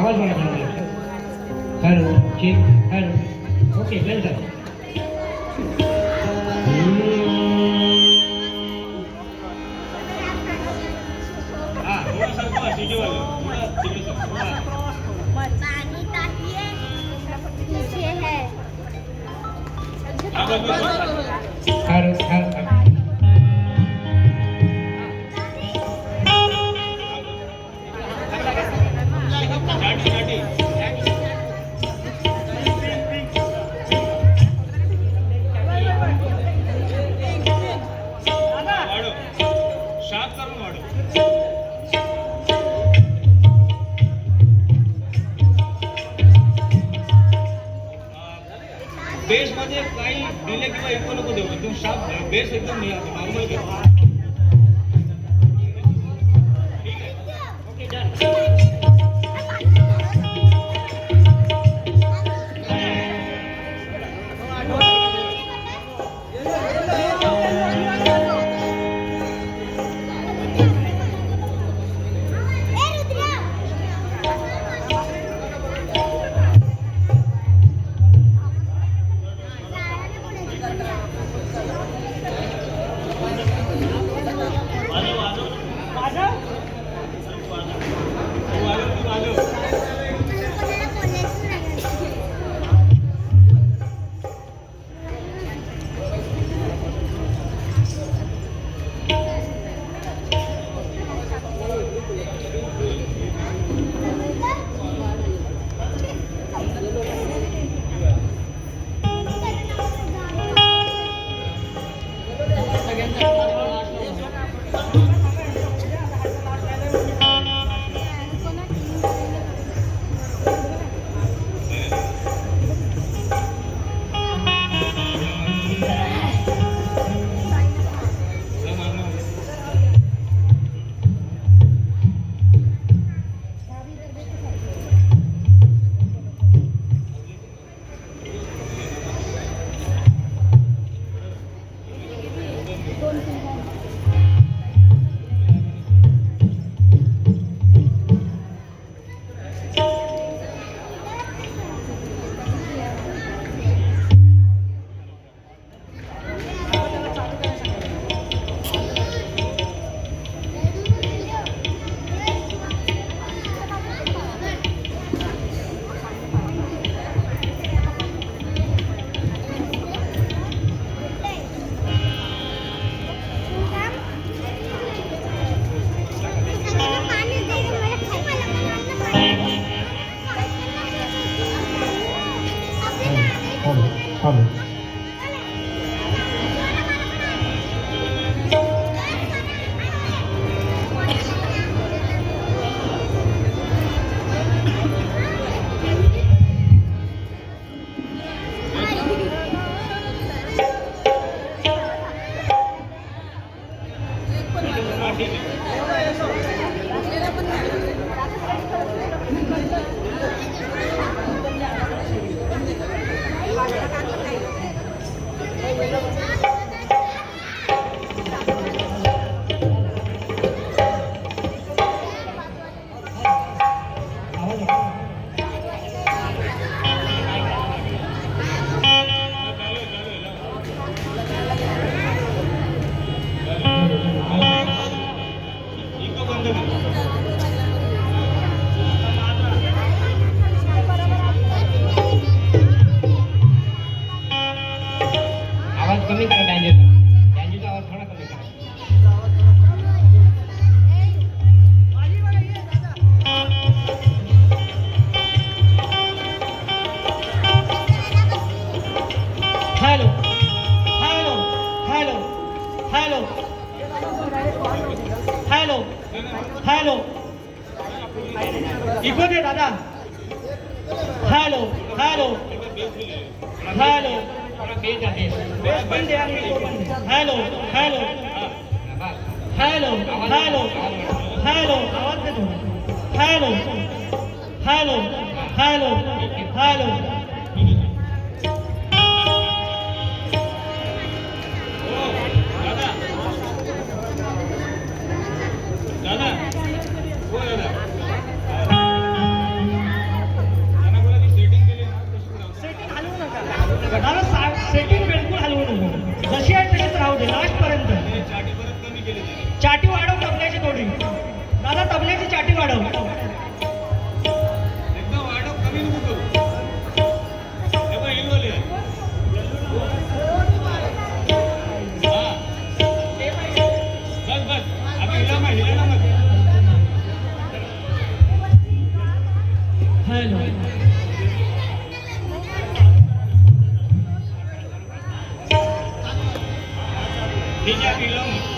आवाज वाढवा. Hello check. Hello. Okay welcome. Base मध्ये काही डिले किंवा इको नको देऊ. एकदम शार्प बेस एकदम नॉर्मल घ्या. कमी करा बँजेचा आवाज थोडा कमी करा. Hello hello hello hello hello hello echo दे दादा. Hello hello hello hello hello hello hello hello आवाज देतो. हॅलो हॅलो हॅलो हॅलो दादा ठीक आहे मी लावून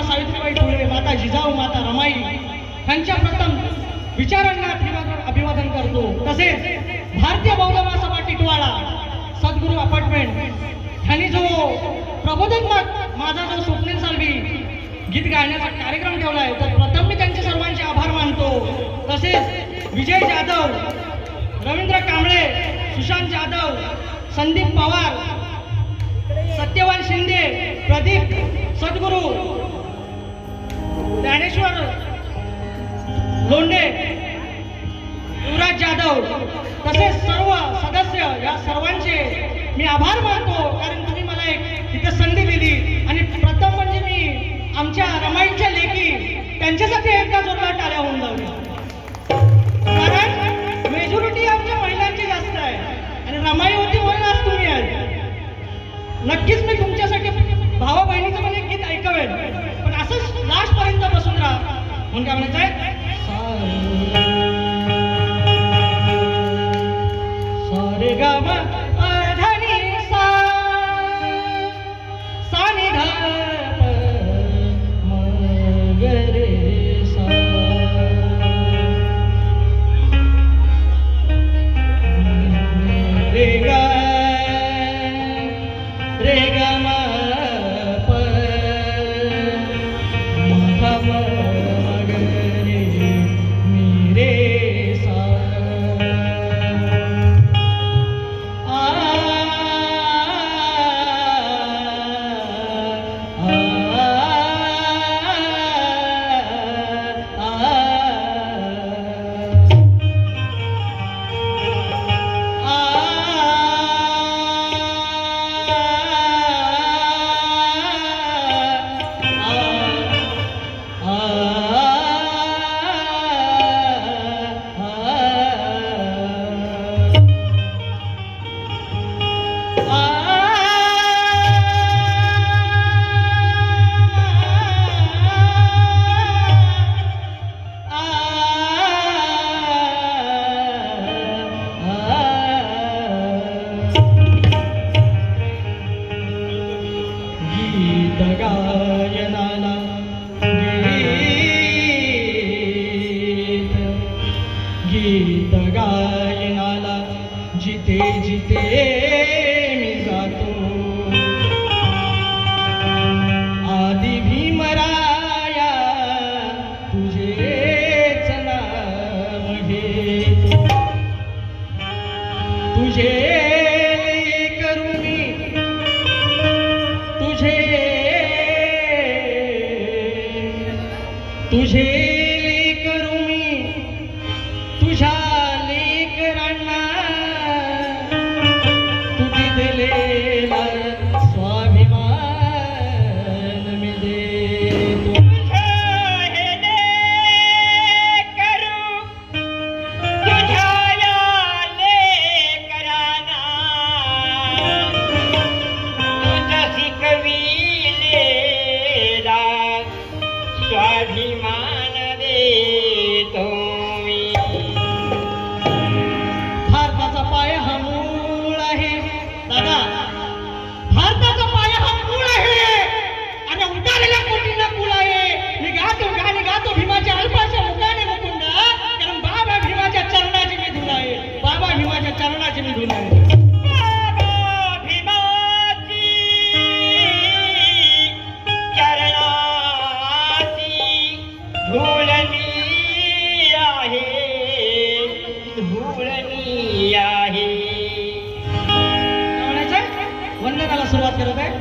माता सावित्रीबाई फुले, माता जिजाऊ, माता रमाई यांच्या प्रथम विचारांना अभिवादन करतो. तसेच भारतीय बौद्ध महासभा टिटवाळा, सद्गुरू अपार्टमेंट यांनी जो प्रबोधनात्मक माझा जो स्वप्नील सालवी गीत गाण्याचा कार्यक्रम ठेवला आहे, तर प्रथम मी त्यांचे सर्वांचे आभार मानतो. तसेच विजय जाधव, रवींद्र कांबळे, सुशांत जाधव, संदीप पवार, सत्यवान शिंदे, प्रदीप सद्गुरू, ज्ञानेश्वर लोंढे, युवराज जाधव, तसेच सर्व सदस्य या सर्वांचे मी आभार मानतो. कारण तुम्ही मला एक इथे संधी दिली. आणि प्रथम म्हणजे मी आमच्या रमाईच्या लेकी त्यांच्यासाठी एकदा जोरदार टाळ्या होऊन जाऊ. कारण मेजॉरिटी आमच्या महिलांची जास्त आहे आणि रमाई होती म्हणून आज तुम्ही आहे. नक्कीच मी तुमच्यासाठी भावा बहिणीचं म्हणजे गीत ऐकवेन, पण असंच लास्ट पर्यंत बसून राहा. म्हणून काय म्हणायचं आहे, सारे गा मा धनी सा, सा नि ध प म ग रे सा, रे गा रे गा मा प म ध म ग रे मी रे सा. गीत गायनाला जिथे जिथे मी जातो, आदि भीमराया तुझेच नाम घेतो. तुझे करू मी, तुझे करू मी, तुझ्या लेकरांना तुझी दिलेला स्वाभिमान मी देतो. स्वाभिमान देतो मी. भारताचा पाया हा मूळ आहे दादा, भारताचा पाया हा मूळ आहे आणि उडालेल्या कोटींना कुळ आहे. मी गातो भीमाच्या अल्पाच्या मुखाने मुकुंद, कारण बाबा भीमाच्या चरणाची मी धूल आहे. बाबा भीमाच्या चरणाची मी धूल आहे. वंदनाला सुरुवात करत आहे.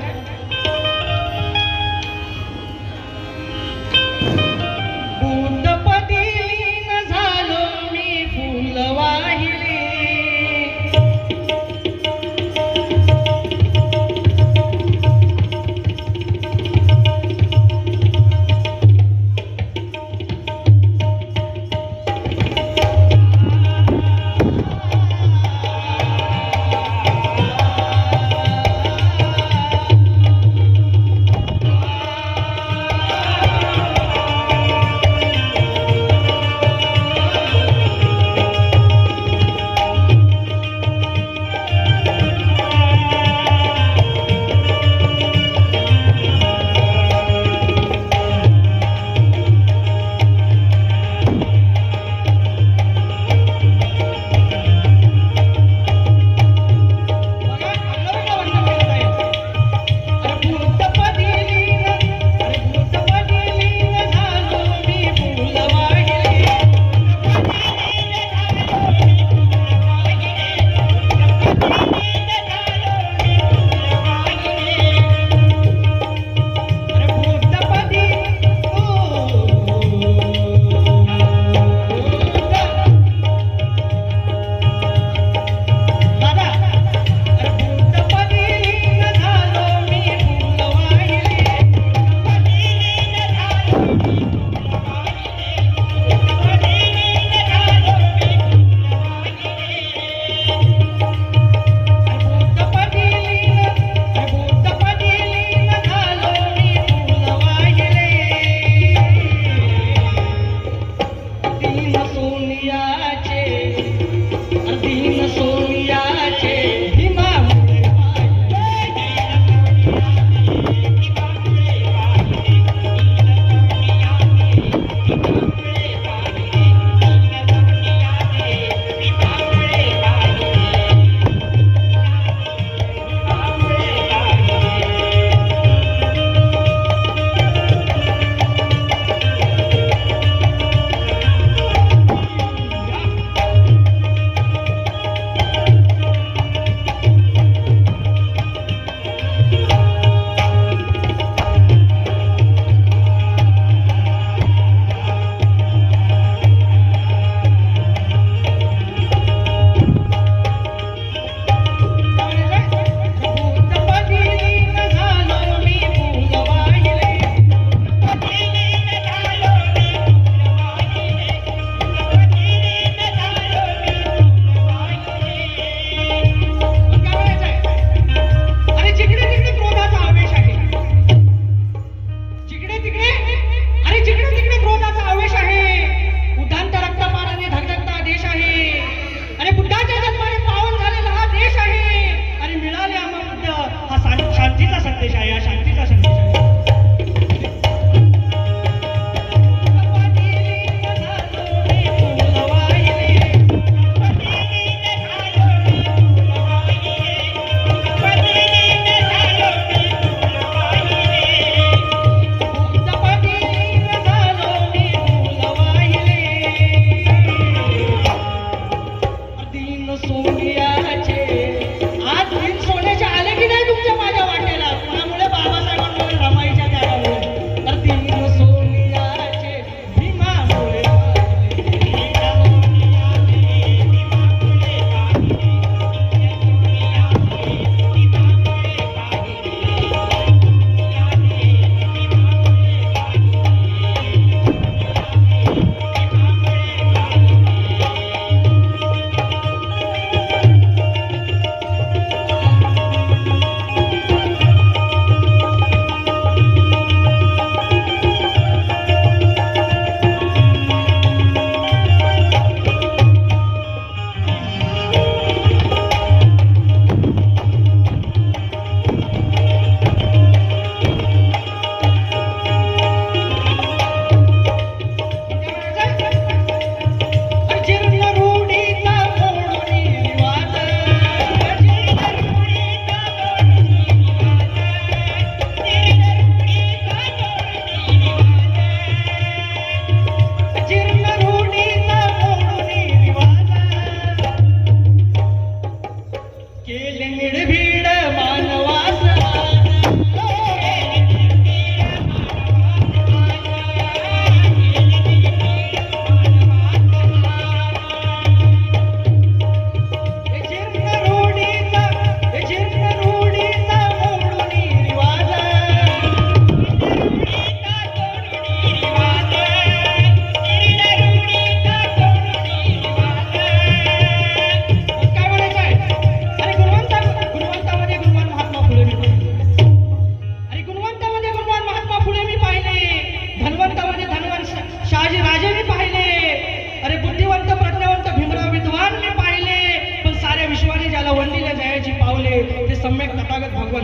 बुद्धपतीन झालो मी फुल वाहिले,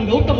गौतम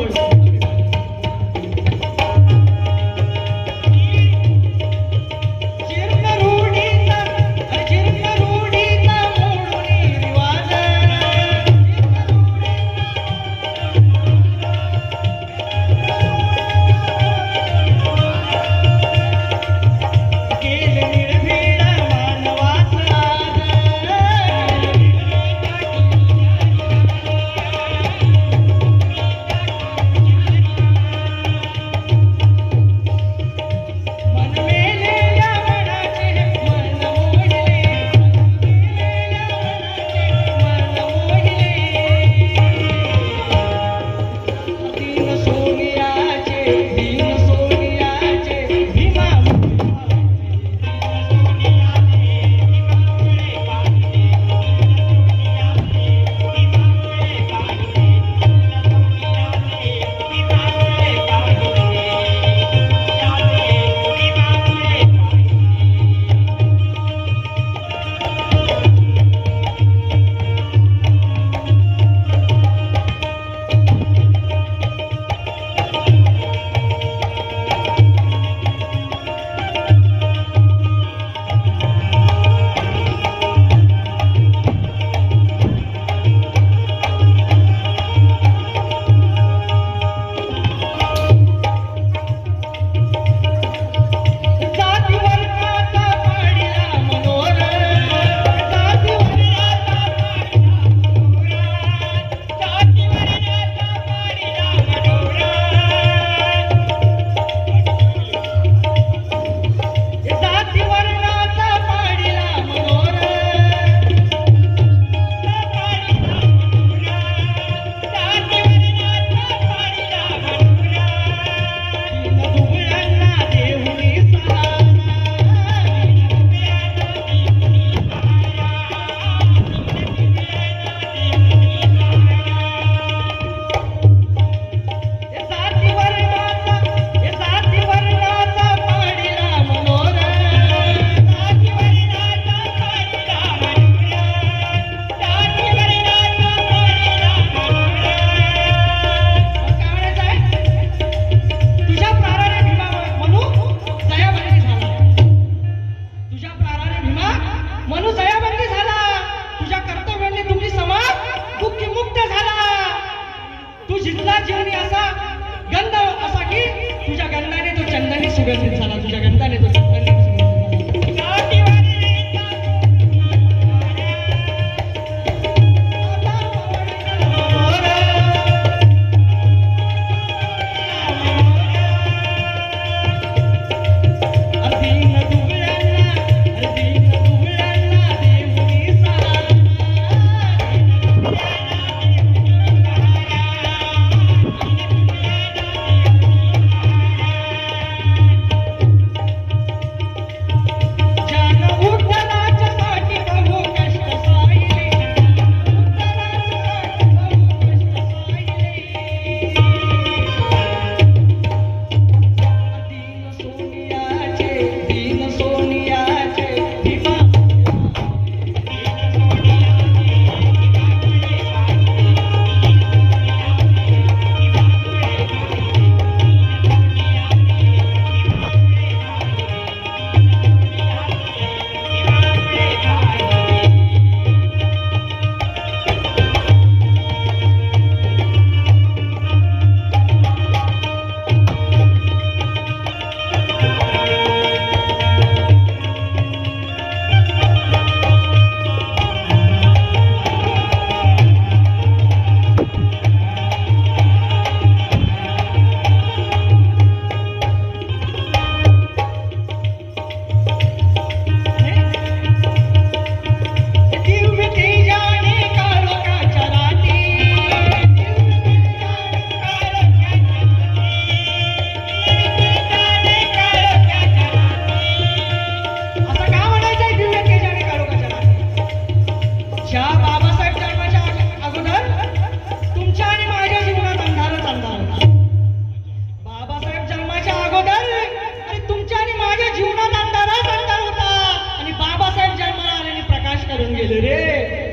सुगंधित झाला तुझ्या गंधाने तो सुगंधित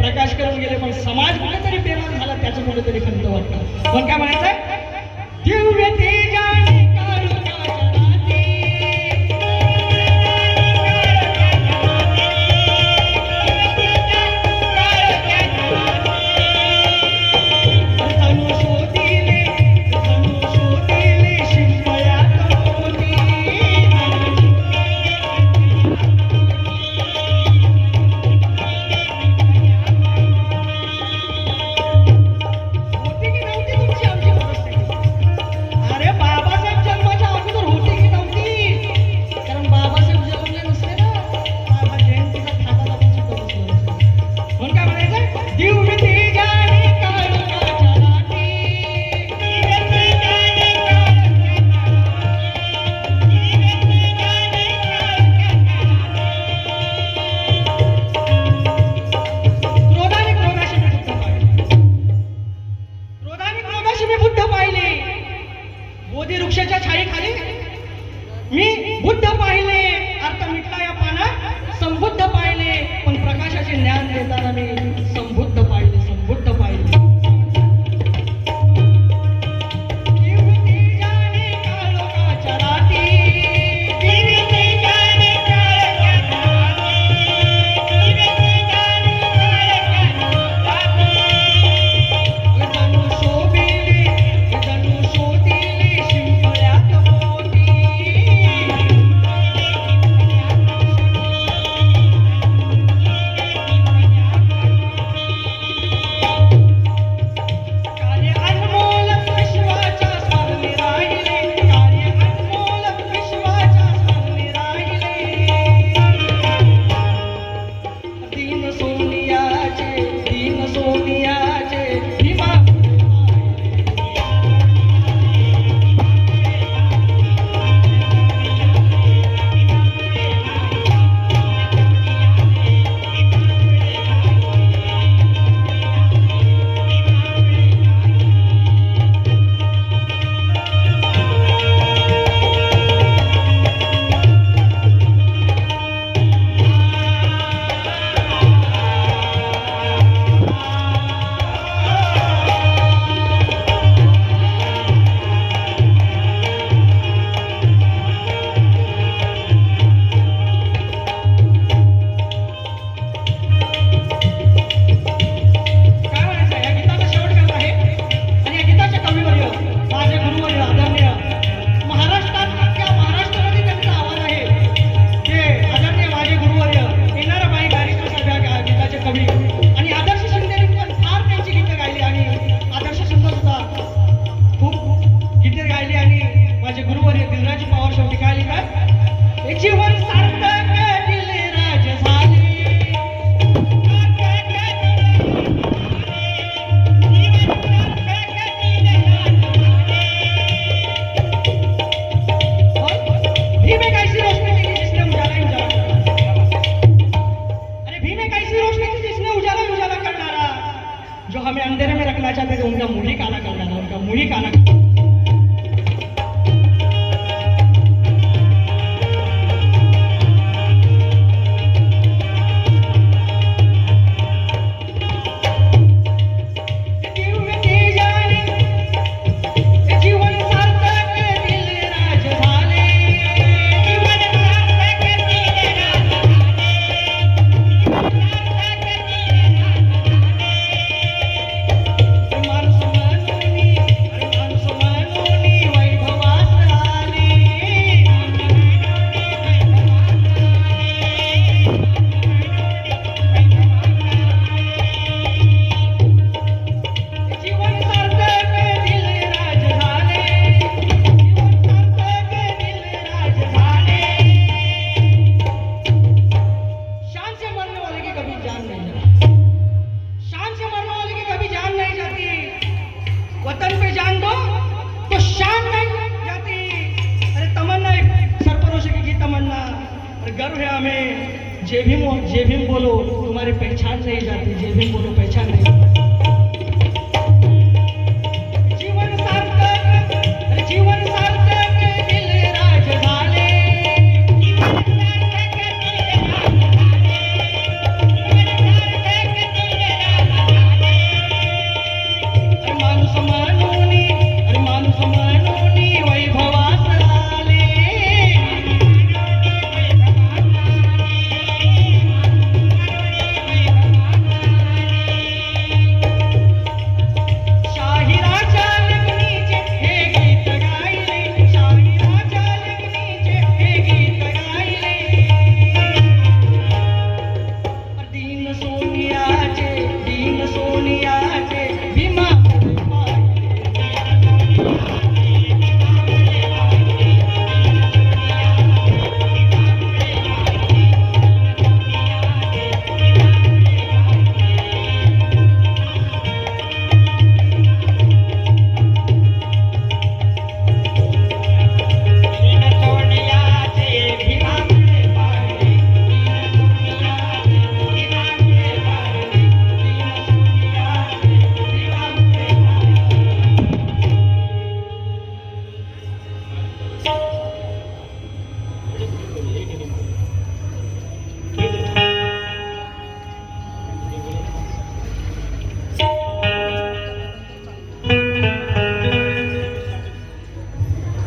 प्रकाश करून गेले पण समाज कुठेतरी बेमान झाला त्याचं कुठेतरी खंत वाटतं. पण काय म्हणायचंय व्यथे जाणे काळोखाच्या रात्री. धनु शोधिले शिंपल्यात मोती. होती की नव्हती तुमची आमची परिस्थिती? अरे बाबासाहेब जन्माच्या अगोदर होती की नव्हती? कारण बाबासाहेब जन्मले नसते ना, बाबा जयंतीचा थाटात आपण सुद्धा बसलो नसतो. म्हणून काय म्हणायचं? दिव्य तेजाने काळोखाच्या रात्री. क्रोधाने क्रोधाशी मी बुद्ध पाहिले. क्रोधाने क्रोधाशी मी बुद्ध पाहिले. बोधी वृक्षाच्या छायेखाली मी बुद्ध पाहिले. अर्थ मिटला या पानात संबुद्ध पाहिले. पण प्रकाशाचे ज्ञान देताना मी संबुद्ध पाहिले, संबुद्ध पाहिले. दिव्य तेजाने काळोखाच्या रात्री. दिव्य तेजाने काळोखाच्या धनु शोधिले शिंपल्यात मोती. कार्य अनमोल विश्वाच्या स्मरणी राहिले. कार्य अनमोल विश्वाच्या स्मरणी राहिले. दीन सोनियाचे भीमा काय म्हणायचं? या गीताचा शेवट करत आहे आणि या गीताचे कविवर्य माझे गुरुवर्य आदरणीय महाराष्ट्रात अख्ख्या महाराष्ट्रामध्ये त्यांचा आवाज आहे. जे आदरणीय माझे गुरुवर्य येणाराबाई गाडीकर साहेब या गीताचे कवी आणि आदर्श शिंदेने पण फार त्यांची गीतं गायली आणि आदर्श शिंदे सुद्धा खूप गीते गायली आणि माझे गुरुवर्य दिलराज पवार शेवटी काय लिहितात? हे जीवन सार्थक दिलराज झाले. भीम एक ऐसी रोशनी थी जिसने उजाला ही उजाला करना. अरे भीम एक ऐसी रोशनी थी जिसने उजाला ही उजाला करनारा. जो हमें अंधेरे में रखना चाहते थे उनका मुंह ही काला कर डाला, उनका मुंह ही काला कर. दिव्य तेजाने जीवन सार्थक दिलराज झाले. जीवन सार्थक दिलराज झाले. माणूस म्हणून वैभवास आले. जीवन सार्थक दिलराज झाले. जीवन सार्थक दिलराज झाले. शान से मरने वाले की कभी जान नहीं जाती. शान से मरने वाले की कभी जान नहीं जाती. वतन पे जान दो तो शान नहीं जाती. अरे तमन्ना एक सरफरोशी की तमन्ना. और गर्व है हमें. जय भीम बोलो तुम्हारी पहचान नहीं जाती. जय भीम बोलो पहचान नहीं जाती.